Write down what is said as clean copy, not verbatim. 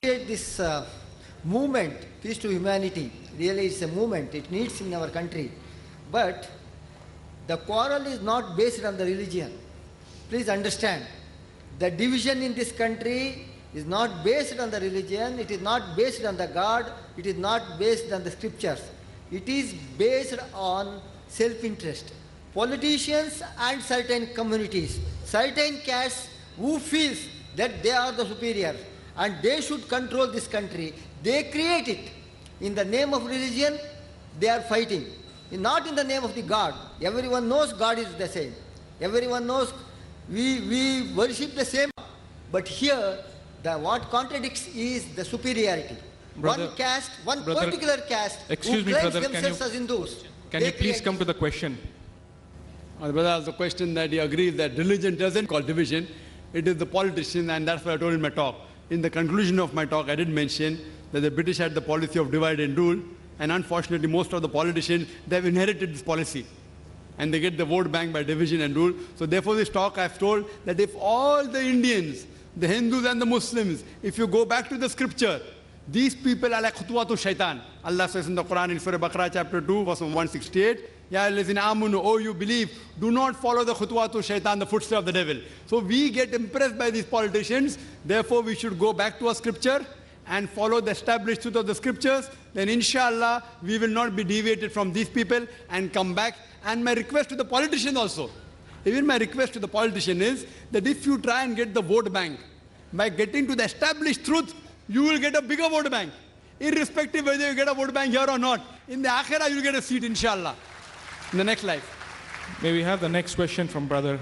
This movement, Peace to Humanity, really it's a movement, it needs in our country. But the quarrel is not based on the religion. Please understand, the division in this country is not based on the religion, it is not based on the God, it is not based on the scriptures. It is based on self-interest. Politicians and certain communities, certain castes who feels that they are the superior and they should control this country, they create it. In the name of religion, they are fighting. Not in the name of the God. Everyone knows God is the same. Everyone knows we worship the same. But here, what contradicts is the superiority. Brother, one caste, one particular caste, excuse who me, claims brother, themselves as Hindus. Can you please come to the question? The brother asked the question that he agrees that religion doesn't cause division. It is the politician, and that's what I told in my talk. In the conclusion of my talk, I did mention that the British had the policy of divide and rule, and unfortunately, most of the politicians, they've inherited this policy. And they get the vote bank by division and rule. So therefore, this talk I've told that if all the Indians, the Hindus and the Muslims, if you go back to the scripture, these people are like khutwatu shaitan. Allah says in the Quran in Surah Baqarah chapter 2, verse 168, Ya allazina amanu, oh you believe, do not follow the khutwatu shaitan, the footsteps of the devil. So we get impressed by these politicians. Therefore, we should go back to our scripture and follow the established truth of the scriptures. Then inshallah, we will not be deviated from these people and come back. And my request to the politician also, even my request to the politician is that if you try and get the vote bank, by getting to the established truth, you will get a bigger vote bank. Irrespective whether you get a vote bank here or not. In the akhirah, you will get a seat, inshallah, in the next life. May we have the next question from Brother